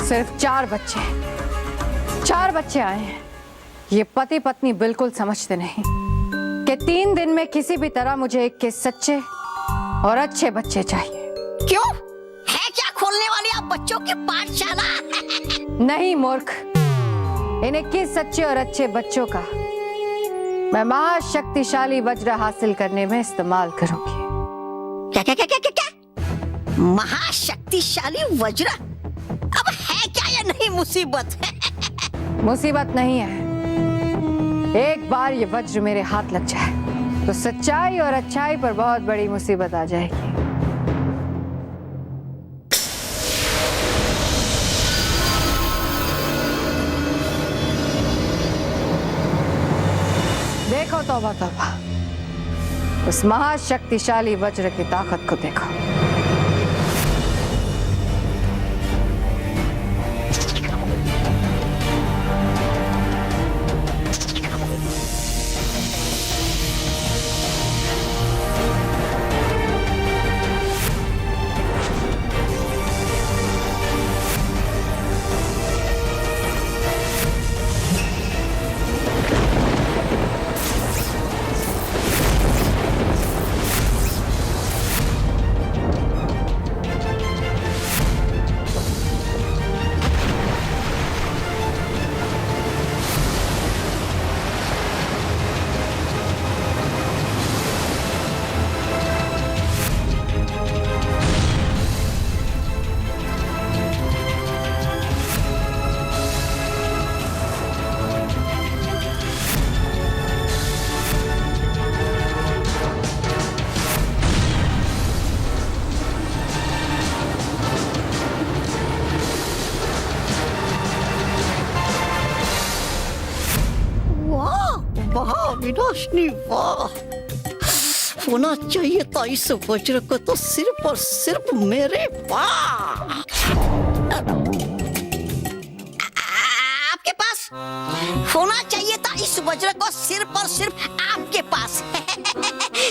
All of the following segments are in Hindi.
सिर्फ 4 बच्चे आए हैं। ये पति पत्नी बिल्कुल समझते नहीं कि 3 दिन में किसी भी तरह मुझे 21 सच्चे और अच्छे बच्चे चाहिए। क्यों है क्या खोलने वाली आप बच्चों की पाठशाला? नहीं मूर्ख, इन 21 सच्चे और अच्छे बच्चों का मैं महाशक्तिशाली वज्र हासिल करने में इस्तेमाल करूंगी। क्या क्या क्या क्या क्या क्या? महाशक्तिशाली वज्र? अब है क्या ये नहीं मुसीबत? मुसीबत नहीं है, एक बार ये वज्र मेरे हाथ लग जाए तो सच्चाई और अच्छाई पर बहुत बड़ी मुसीबत आ जाएगी। देखो तौबा तौबा, उस महाशक्तिशाली वज्र की ताकत को देखो। विनाशनी वाह, होना चाहिए था इस वज्र को तो सिर्फ और सिर्फ मेरे पास। आपके पास होना चाहिए था इस वज्र को सिर्फ और सिर्फ आपके पास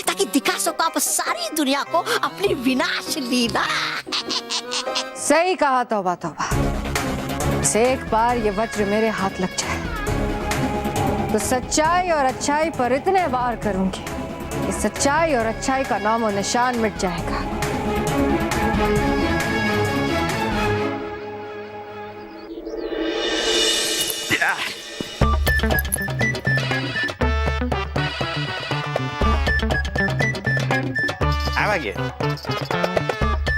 ताकि दिखा सको आप सारी दुनिया को अपनी विनाश लीला। सही कहा तौबा तौबा, से एक बार ये वज्र मेरे हाथ लग जाए तो सच्चाई और अच्छाई पर इतने वार करूंगी कि सच्चाई और अच्छाई का नाम और निशान मिट जाएगा। आ गया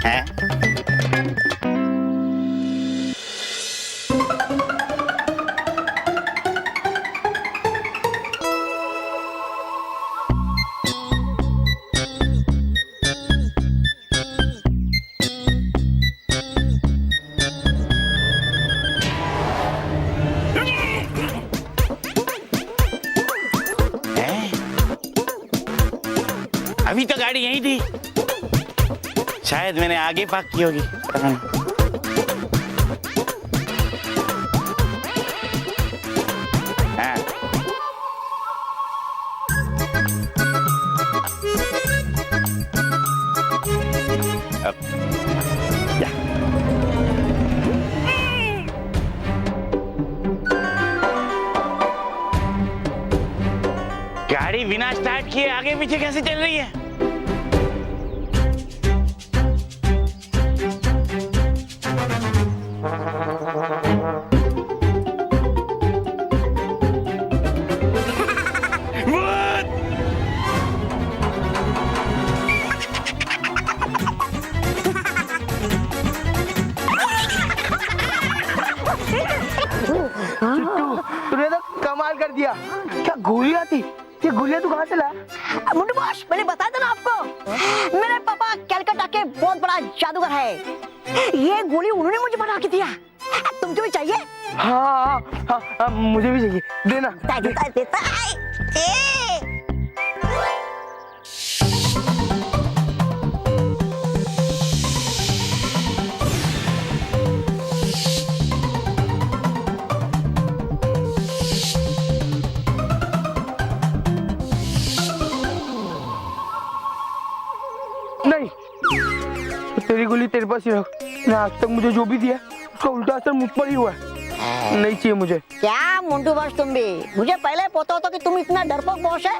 है? अभी तो गाड़ी यहीं थी, शायद मैंने आगे पार्क की होगी। हाँ। गाड़ी बिना स्टार्ट किए आगे पीछे कैसे चल रही है? तूने तो कमाल कर दिया। क्या गोलियां थी? ये गोलियां तू कहाँ से लाया? मुंडू बॉस, मैंने बताया था ना आपको, मेरे पापा कलकत्ता के बहुत बड़ा जादूगर है। ये गोली उन्होंने मुझे बना के दिया। तुमको भी चाहिए? हाँ, मुझे भी चाहिए, देना। देता नहीं, तेरी गोली तेरे पास ही रख। ना आज तक मुझे जो भी दिया उसका उल्टा असर मुझ पर ही हुआ है। नहीं चाहिए मुझे। क्या मुंडू बॉस तुम भी, मुझे पहले पता होता कि तुम इतना डरपोक बॉस है,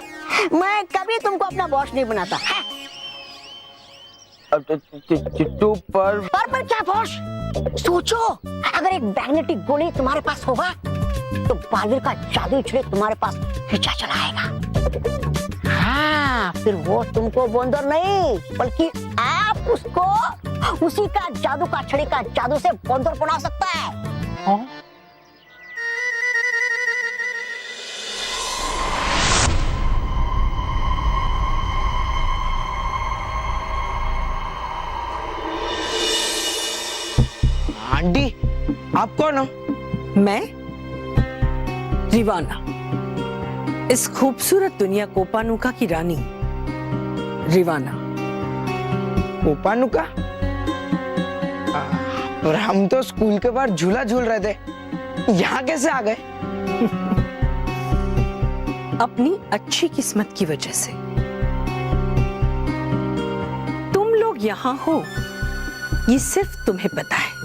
मैं कभी तुमको अपना बॉस नहीं बनाता। चिट्टू पर क्या बॉस? सोचो, अगर एक मैग्नेटिक गोली तुम्हारे पास होगा तो बालवीर का जादू छड़ी तुम्हारे पास खींचा चलाएगा। हाँ, फिर वो तुमको बंदर नहीं बल्कि आप उसको उसी का जादू का छड़ी का जादू से बंदर बना सकता है। हाँ? आंटी, आप कौन हो? मैं रिवाना, इस खूबसूरत दुनिया कोपानुका की रानी रिवाना। कोपानुका? पर हम तो स्कूल के बाहर झूला झूल रहे थे, यहाँ कैसे आ गए? अपनी अच्छी किस्मत की वजह से तुम लोग यहाँ हो, ये सिर्फ तुम्हें पता है।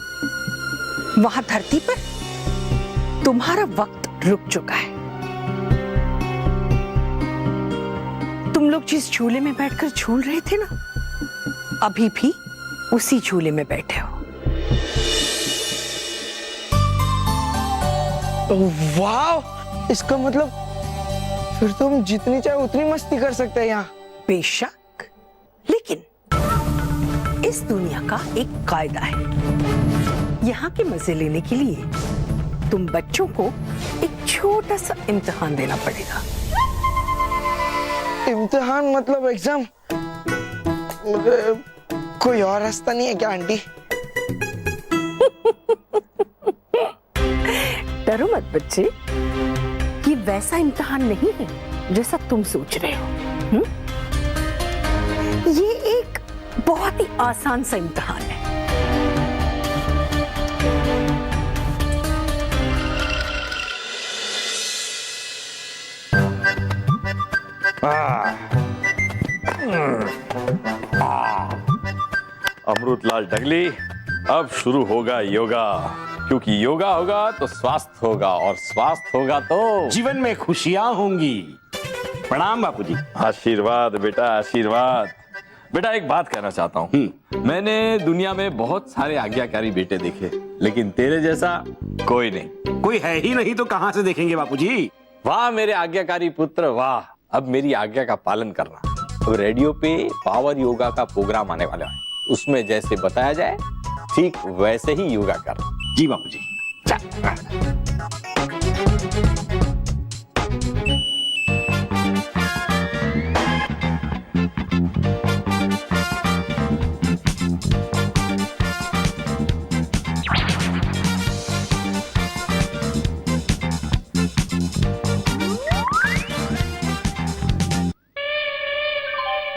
वहां धरती पर तुम्हारा वक्त रुक चुका है। तुम लोग जिस झूले में बैठकर झूल रहे थे ना, अभी भी उसी झूले में बैठे हो। वाह, इसका मतलब फिर तो हम जितनी चाहे उतनी मस्ती कर सकते हैं यहाँ। बेशक, लेकिन इस दुनिया का एक कायदा है। यहाँ के मजे लेने के लिए तुम बच्चों को एक छोटा सा इम्तिहान देना पड़ेगा। इम्तिहान मतलब एग्जाम? कोई और रास्ता नहीं है क्या आंटी? डरो मत बच्चे, ये वैसा इम्तिहान नहीं है जैसा तुम सोच रहे हो। ये एक बहुत ही आसान सा इम्तिहान है। अमृतलाल डगली, अब शुरू होगा योगा, क्योंकि योगा होगा तो स्वास्थ्य होगा, और स्वास्थ्य होगा तो जीवन में खुशियां होंगी। प्रणाम बापूजी। आशीर्वाद बेटा, आशीर्वाद। बेटा एक बात कहना चाहता हूँ, मैंने दुनिया में बहुत सारे आज्ञाकारी बेटे देखे, लेकिन तेरे जैसा कोई नहीं। कोई है ही नहीं तो कहां से देखेंगे बापूजी? वाह मेरे आज्ञाकारी पुत्र, वाह। अब मेरी आज्ञा का पालन करना। अब रेडियो पे पावर योगा का प्रोग्राम आने वाला है, उसमें जैसे बताया जाए ठीक वैसे ही योगा कर। जी बापूजी।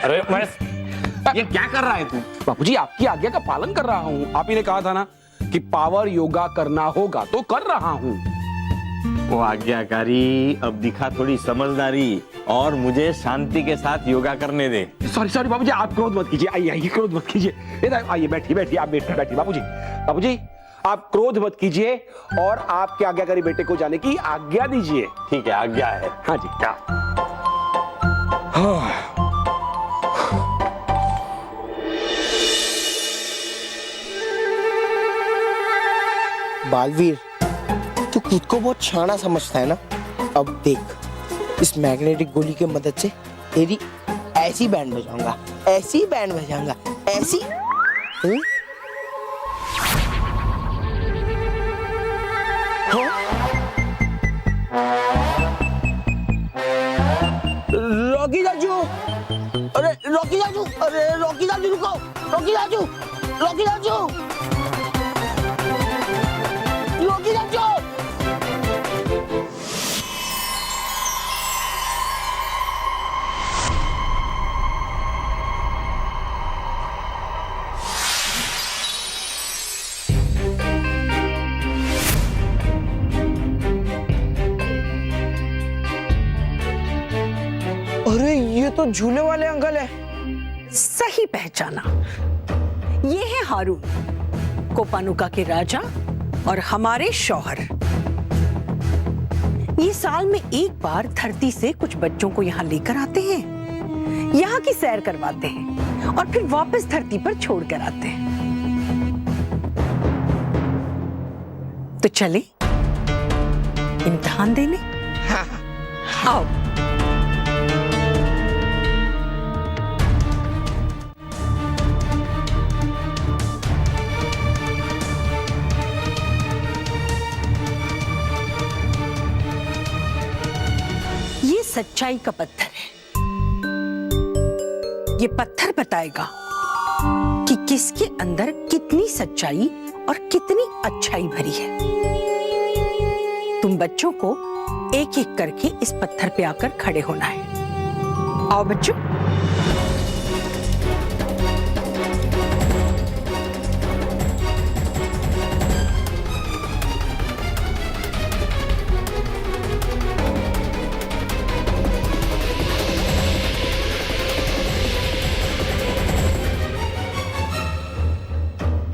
अरे मैं ये क्या कर रहा है तू? बापूजी, आपकी आज्ञा का पालन कर रहा हूँ। आप ही ने कहा था ना कि पावर योगा करना होगा, तो कर रहा हूँ। वो आज्ञाकारी, अब दिखा थोड़ी समझदारी और मुझे शांति के साथ योगा करने दे। सॉरी बाबूजी, आप क्रोध मत कीजिए। आइए क्रोध मत कीजिए। इधर आइए, बैठिए आप बैठिए बाबूजी आप क्रोध मत कीजिए और आपके आज्ञाकारी बेटे को जाने की आज्ञा दीजिए। ठीक है, आज्ञा है। हाँ जी। क्या? बालवीर, तू खुद को बहुत शाना समझता है ना। अब देख, इस मैग्नेटिक गोली की मदद से तेरी ऐसी बैंड बजाऊंगा, ऐसी बैंड बजाऊंगा, ऐसी। रॉकी जाजू, अरे रॉकी जाजू, अरे रॉकी जाजू रुको, Rocky Jaju, Rocky Jaju, Rocky Jaju. अरे ये तो झूले वाले अंकल है। सही पहचाना, ये है हारून, कोपानुका के राजा और हमारे शौहर ये साल में एक बार धरती से कुछ बच्चों को यहाँ लेकर आते हैं, यहाँ की सैर करवाते हैं और फिर वापस धरती पर छोड़कर आते हैं। तो चले इम्तिहान देने। हाँ, आओ। ये सच्चाई का पत्थर है। ये पत्थर बताएगा कि किसके अंदर कितनी सच्चाई और कितनी अच्छाई भरी है। तुम बच्चों को एक एक करके इस पत्थर पे आकर खड़े होना है। आओ बच्चों।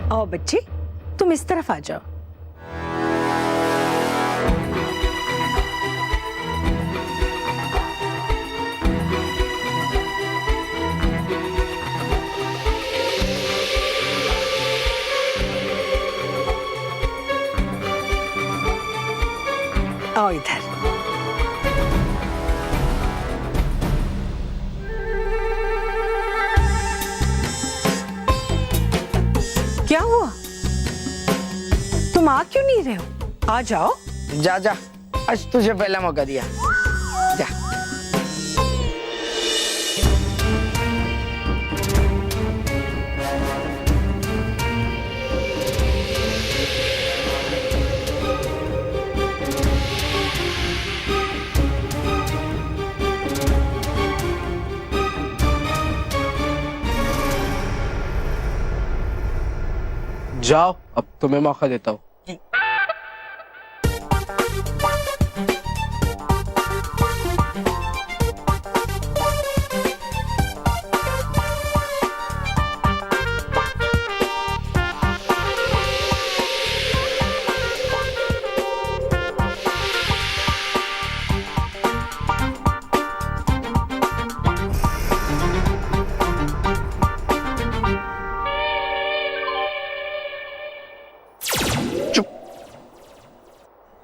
आओ बच्चे, तुम इस तरफ आ जाओ। आओ इधर। क्या हुआ? तुम आ क्यों नहीं रहे हो? आ जाओ। जा जा, आज तुझे पहला मौका दिया, जा। जाओ, अब तुम्हें मौका देता हूँ।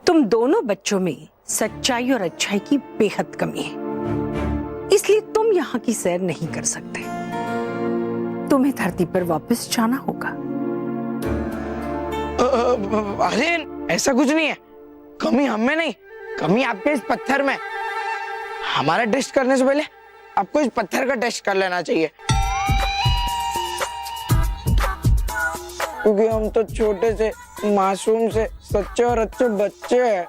तुम दोनों बच्चों में सच्चाई और अच्छाई की बेहद कमी है, इसलिए तुम यहाँ की सैर नहीं कर सकते। तुम्हें धरती पर वापस जाना होगा। अरे ऐसा कुछ नहीं है, कमी हमें नहीं, कमी आपके इस पत्थर में। हमारा टेस्ट करने से पहले आपको इस पत्थर का टेस्ट कर लेना चाहिए, क्योंकि हम तो छोटे से मासूम से सच्चे और अच्छे बच्चे हैं।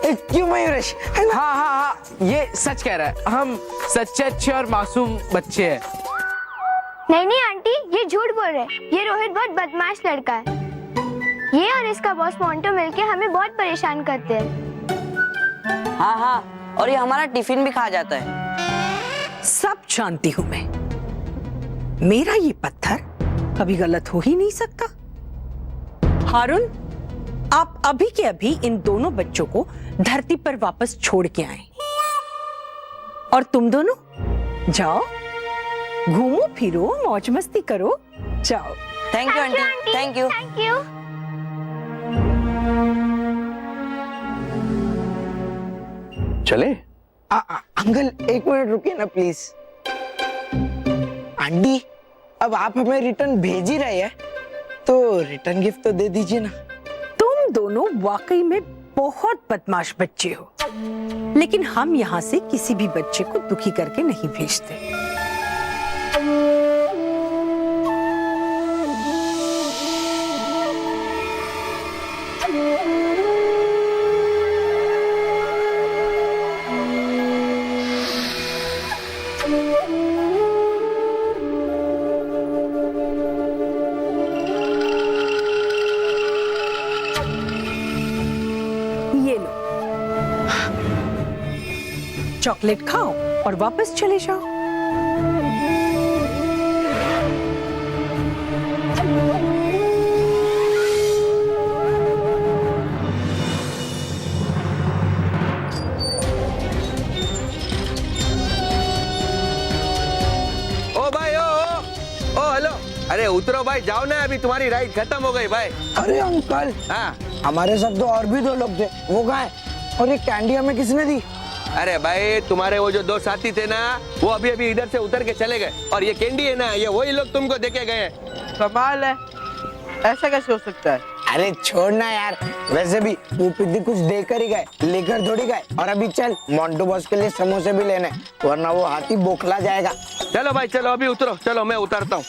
क्यों मयूरेश? हाँ हाँ हाँ, ये सच कह रहा है, हम सच्चे अच्छे और मासूम बच्चे हैं। नहीं नहीं आंटी, ये झूठ बोल रहे हैं। ये रोहित बहुत बदमाश लड़का है। ये और इसका बॉस मोंटो मिलके हमें बहुत परेशान करते हैं। हाँ हाँ, और ये हमारा टिफिन भी खा जाता है। सब जानती हूं मैं, मेरा ये पत्थर कभी गलत हो ही नहीं सकता। हारून, आप अभी के अभी इन दोनों बच्चों को धरती पर वापस छोड़ के आए, और तुम दोनों जाओ, घूमो फिरो, मौज मस्ती करो, जाओ। Thank you aunty, thank you. Thank you. चले? अंकल एक मिनट रुकिए ना प्लीज। आंटी, अब आप हमें रिटर्न भेज ही रहे हैं, तो रिटर्न गिफ्ट तो दे दीजिए ना। तुम दोनों वाकई में बहुत बदमाश बच्चे हो, लेकिन हम यहाँ से किसी भी बच्चे को दुखी करके नहीं भेजते। ये लो, चॉकलेट खाओ और वापस चले जाओ। अरे उतरो भाई, जाओ ना, अभी तुम्हारी राइड खत्म हो गई भाई। अरे अंकल, हाँ हमारे साथ तो और भी 2 लोग थे, वो कहाँ है? और ये कैंडी हमें किसने दी? अरे भाई, तुम्हारे वो जो 2 साथी थे ना, वो अभी अभी इधर से उतर के चले गए। और ये कैंडी है ना, ये वही लोग तुमको देके गए। कमाल है, ऐसा कैसे हो सकता है? अरे छोड़ना यार, वैसे भी वो पिद्दी कुछ देकर ही गए, लेकर थोड़ी गए। और अभी चल मोंटू बॉस के लिए समोसे भी लेने, वरना वो हाथी बौखला जाएगा। चलो भाई चलो, अभी उतरो, चलो मैं उतरता हूँ।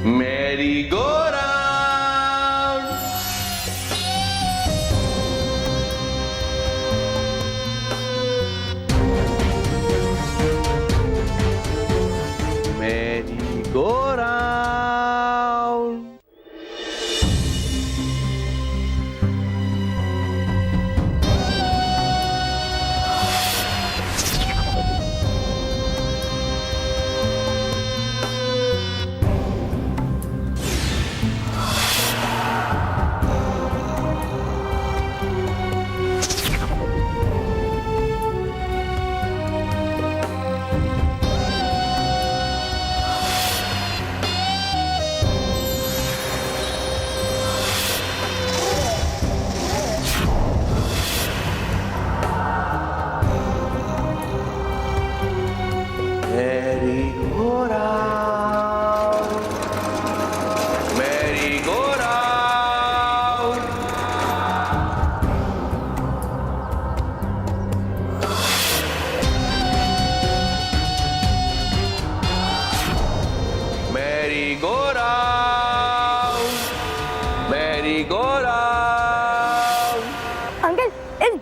मेरी गोरा go round.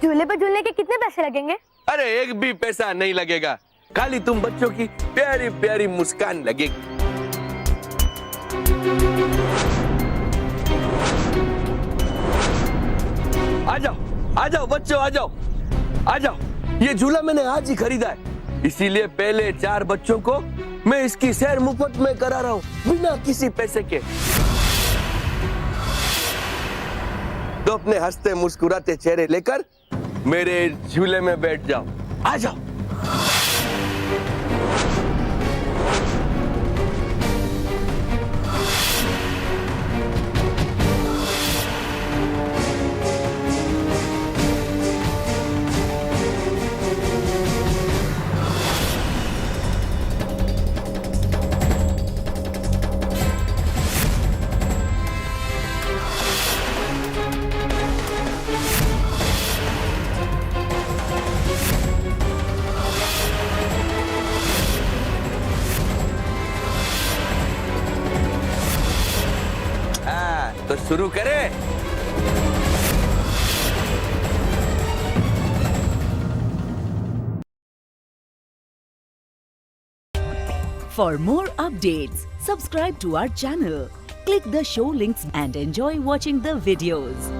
झूले पर झूलने के कितने पैसे लगेंगे? अरे एक भी पैसा नहीं लगेगा, खाली तुम बच्चों की प्यारी प्यारी मुस्कान लगेगी। आ जाओ बच्चों, आ जाओ। ये झूला मैंने आज ही खरीदा है, इसीलिए पहले 4 बच्चों को मैं इसकी सैर मुफ्त में करा रहा हूँ, बिना किसी पैसे के। तो अपने हंसते मुस्कुराते चेहरे लेकर मेरे झूले में बैठ जाओ। आ जाओ। तो शुरू करें। For more updates, subscribe to our channel, click the show links and enjoy watching the videos.